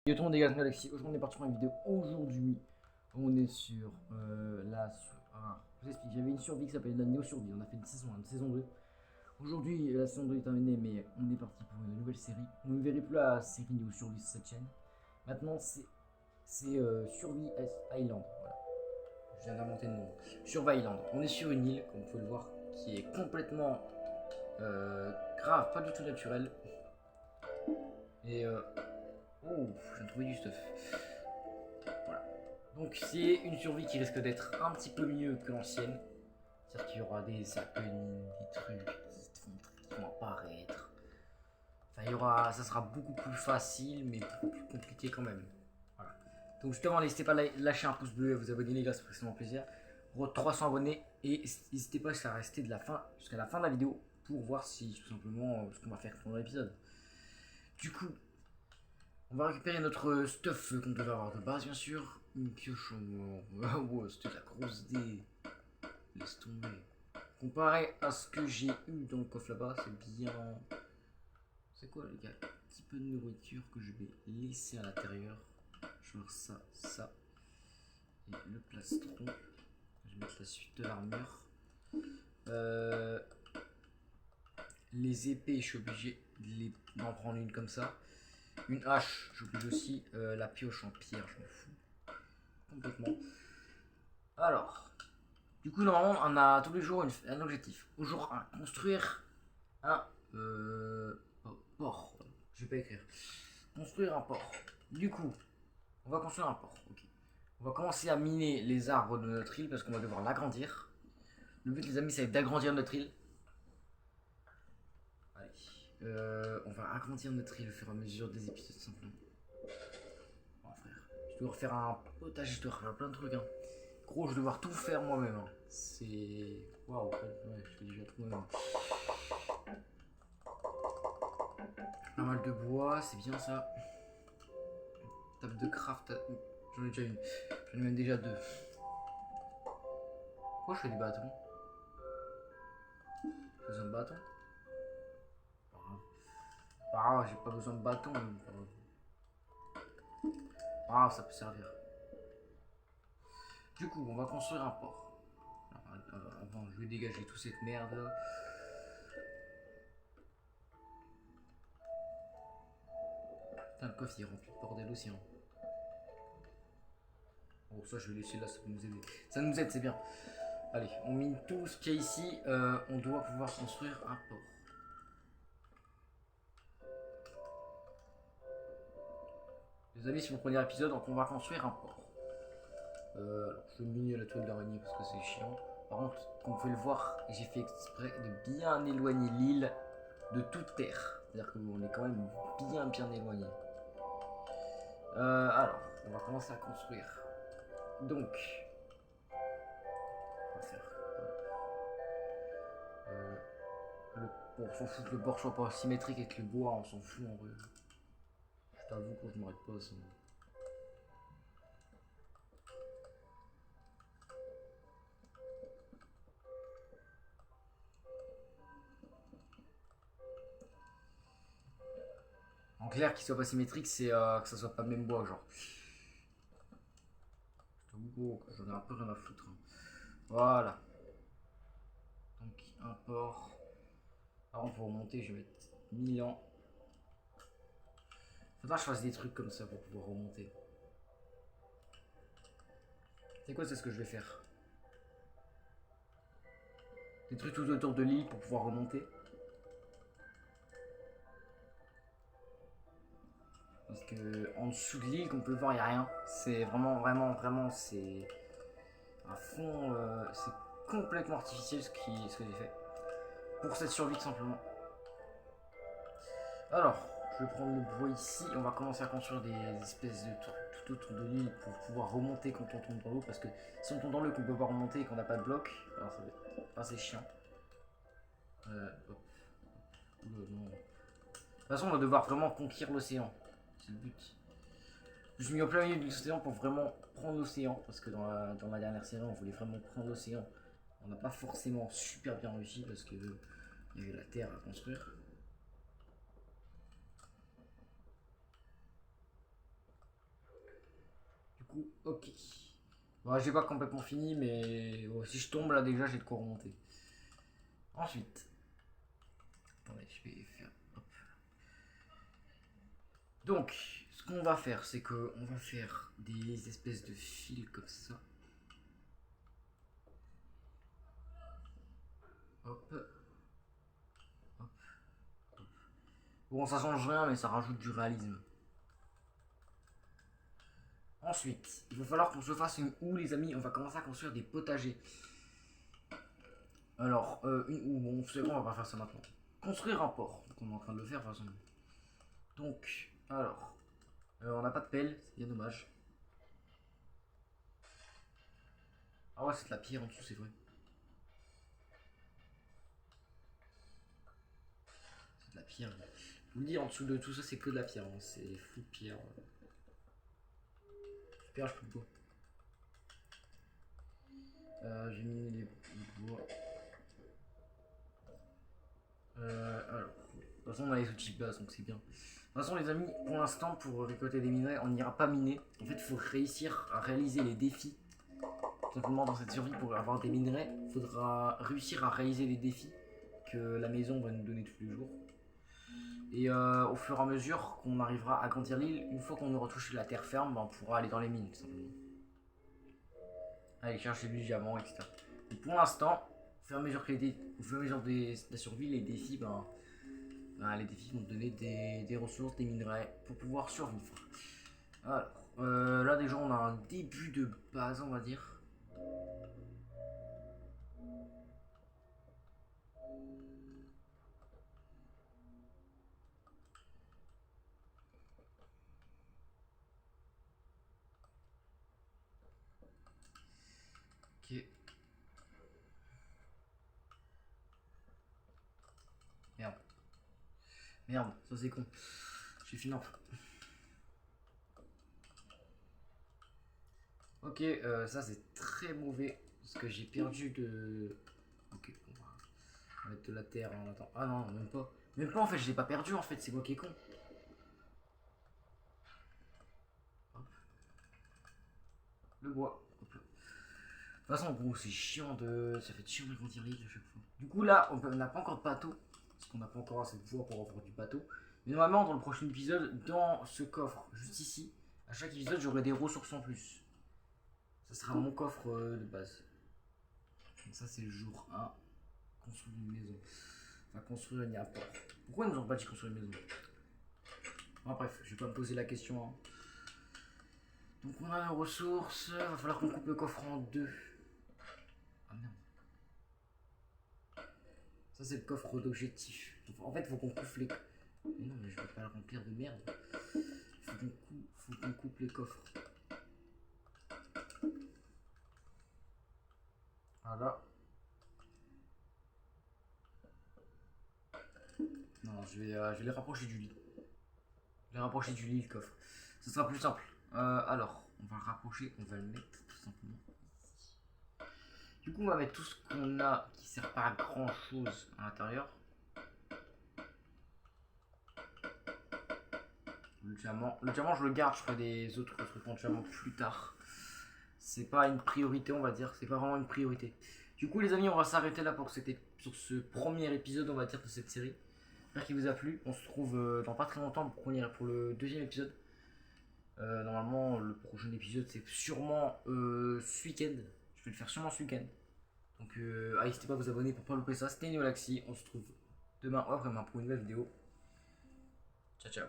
Yo tout le monde, les gars, c'est Alexis. Aujourd'hui, on est parti pour une vidéo. Aujourd'hui, on est sur je vous explique, j'avais une survie qui s'appelle la Néo Survie. On a fait une saison 1, une saison 2. Aujourd'hui, la saison 2 est terminée, mais on est parti pour une nouvelle série. On ne verrait plus la série Néo Survie sur cette chaîne. Maintenant, c'est Survie Island. Voilà. Je viens d'inventer le nom. Survie Island. On est sur une île, comme vous pouvez le voir, qui est complètement grave, pas du tout naturelle. Et oh, je viens de trouver du stuff. Voilà. Donc c'est une survie qui risque d'être un petit peu mieux que l'ancienne. C'est-à-dire qu'il y aura des happenings, des trucs qui vont apparaître. Enfin, ça sera beaucoup plus facile, mais beaucoup plus compliqué quand même. Voilà. Donc justement, n'hésitez pas à lâcher un pouce bleu et à vous abonner les gars, ça ferait extrêmement plaisir. 300 abonnés et n'hésitez pas à rester jusqu'à la fin de la vidéo pour voir si tout simplement ce qu'on va faire pendant l'épisode. Du coup, on va récupérer notre stuff qu'on devait avoir de base, bien sûr. Une pioche en or. Wow, c'était de la grosse dé. Laisse tomber. Comparé à ce que j'ai eu dans le coffre là-bas, c'est bien. C'est quoi, les gars? Un petit peu de nourriture que je vais laisser à l'intérieur. Genre ça. Et le plastron. Je vais mettre la suite de l'armure. Les épées, je suis obligé d'en prendre une comme ça. Une hache, j'oublie aussi la pioche en pierre, je m'en fous complètement. Alors, du coup, normalement, on a tous les jours un objectif. Au jour 1, construire un port. Je vais pas écrire. Construire un port. Du coup, on va construire un port. Ok. On va commencer à miner les arbres de notre île parce qu'on va devoir l'agrandir. Le but, les amis, c'est d'agrandir notre île. Allez. On va agrandir notre île au fur et à mesure des épisodes simplement. Oh frère, je dois refaire un potage, je dois refaire plein de trucs. Hein. Gros, je vais devoir tout faire moi-même. Hein. C'est. Waouh, ouais, je fais déjà tout moi-même. Pas mal de bois, c'est bien ça. Table de craft, j'en ai déjà une. J'en ai même déjà deux. Pourquoi je fais des bâtons? J'ai besoin de bâtons? Ah, j'ai pas besoin de bâtons. Ah, ça peut servir. Du coup, on va construire un port. Avant, je vais dégager toute cette merde là. Putain, le coffre il est rempli de bordel aussi. Hein. Bon, ça je vais laisser là, ça peut nous aider. Ça nous aide, c'est bien. Allez, on mine tout ce qu'il y a ici. On doit pouvoir construire un port. Les amis, si vous prenez l'épisode, donc on va construire un port. Alors, je vais miner la toile d'araignée parce que c'est chiant. Par contre, comme vous pouvez le voir, j'ai fait exprès de bien éloigner l'île de toute terre. C'est-à-dire qu'on est quand même bien éloigné. Alors, on va commencer à construire. Donc, on va faire. Bon, on s'en fout que le bord soit pas symétrique avec le bois, on s'en fout en vrai. Je t'avoue que je m'arrête pas à ça. En clair, qu'il soit pas symétrique, c'est que ça soit pas le même bois, genre. Je t'avoue que j'en ai un peu rien à foutre. Hein. Voilà. Donc, un port. Par contre, pour remonter, je vais mettre 1000 ans. Faudra que je fasse des trucs comme ça pour pouvoir remonter. C'est quoi, c'est ce que je vais faire? Des trucs tout autour de l'île pour pouvoir remonter. Parce que en dessous de l'île, comme on peut le voir, il n'y a rien. C'est vraiment, c'est un fond. C'est complètement artificiel ce que j'ai fait. Pour cette survie, tout simplement. Alors, je vais prendre le bois ici. On va commencer à construire des espèces de trucs tout autour de l'île pour pouvoir remonter quand on tombe dans l'eau. Parce que si on tombe dans l'eau et qu'on peut pas remonter et qu'on n'a pas de bloc, alors ça va être assez chiant. Hop. Oula, non. De toute façon, on va devoir vraiment conquérir l'océan. C'est le but. Je suis mis au plein milieu de l'océan pour vraiment prendre l'océan. Parce que dans la dernière série, on voulait vraiment prendre l'océan. On n'a pas forcément super bien réussi parce que il y avait la terre à construire. coup, ok. Bon, j'ai pas complètement fini, mais bon, si je tombe là déjà, j'ai de quoi remonter. Ensuite, attendez, je vais faire. Hop. Donc, ce qu'on va faire, c'est que on va faire des espèces de fils comme ça. Hop. Hop. Bon, ça change rien, mais ça rajoute du réalisme. Ensuite, il va falloir qu'on se fasse une houe, les amis. On va commencer à construire des potagers. Alors, une houe, bon, c'est bon, on va pas faire ça maintenant. Construire un port. Donc, on est en train de le faire, de toute façon. Donc, alors, on n'a pas de pelle, c'est bien dommage. Ah ouais, c'est de la pierre en dessous, c'est vrai. C'est de la pierre. Je vous le dis, en dessous de tout ça, c'est que de la pierre. Hein. C'est fou de pierre. Super, je peux le bois. J'ai mis les bois. Alors, de toute façon, on a les outils de base, donc c'est bien. De toute façon, les amis, pour l'instant, pour récolter des minerais, on n'ira pas miner. En fait, il faut réussir à réaliser les défis. Tout simplement, dans cette survie, pour avoir des minerais, il faudra réussir à réaliser les défis que la maison va nous donner tous les jours. Et au fur et à mesure qu'on arrivera à grandir l'île, une fois qu'on aura touché la terre ferme, ben, on pourra aller dans les mines, tout simplement. Aller chercher du diamant, etc. Et pour l'instant, au fur et à mesure, de la survie, les défis, les défis vont donner des ressources, des minerais pour pouvoir survivre. Alors, là déjà on a un début de base, on va dire. Ok. Merde. Merde, ça c'est con. J'ai fini enfin. Ok, ça c'est très mauvais. Parce que j'ai perdu de... Ok, on va mettre de la terre en attendant. Ah non, même pas. Même pas en fait, je l'ai pas perdu en fait, c'est moi qui est con. Hop. Le bois. Hop là. De toute façon, bon, c'est chiant de... Ça fait chiant de grandir l'île à chaque fois. Du coup là, on n'a pas encore de bateau. Parce qu'on n'a pas encore assez de voie pour avoir du bateau. Mais normalement, dans le prochain épisode, dans ce coffre, juste ici, à chaque épisode, j'aurai des ressources en plus. Ça sera mon coffre de base. Donc ça, c'est le jour 1. Construire une maison. Enfin, construire une apport. Pourquoi ils nous ont pas dit construire une maison? Bon, bref, je vais pas me poser la question. Hein. Donc on a nos ressources. Il va falloir qu'on coupe le coffre en deux. Ah merde. Ça, c'est le coffre d'objectif. En fait, il faut qu'on coupe les... Mais non, mais je vais pas le remplir de merde. Faut qu'on coupe les coffres. Voilà. Non, je vais les rapprocher du lit. Je vais les rapprocher du lit, le coffre. Ce sera plus simple. Alors, on va le rapprocher, on va le mettre tout simplement ici. Du coup, on va mettre tout ce qu'on a qui sert pas à grand chose à l'intérieur. Le diamant, je le garde, je ferai des autres trucs en diamant plus tard. C'est pas une priorité, on va dire. C'est pas vraiment une priorité. Du coup, les amis, on va s'arrêter là pour sur ce premier épisode, on va dire, de cette série. J'espère qu'il vous a plu. On se retrouve dans pas très longtemps pour le deuxième épisode. Normalement, le prochain épisode, c'est sûrement ce week-end. Je vais le faire sûrement ce week-end. Donc, n'hésitez pas à vous abonner pour pas louper ça. C'était Neolaxi. On se retrouve demain ou après-demain pour une nouvelle vidéo. Ciao, ciao.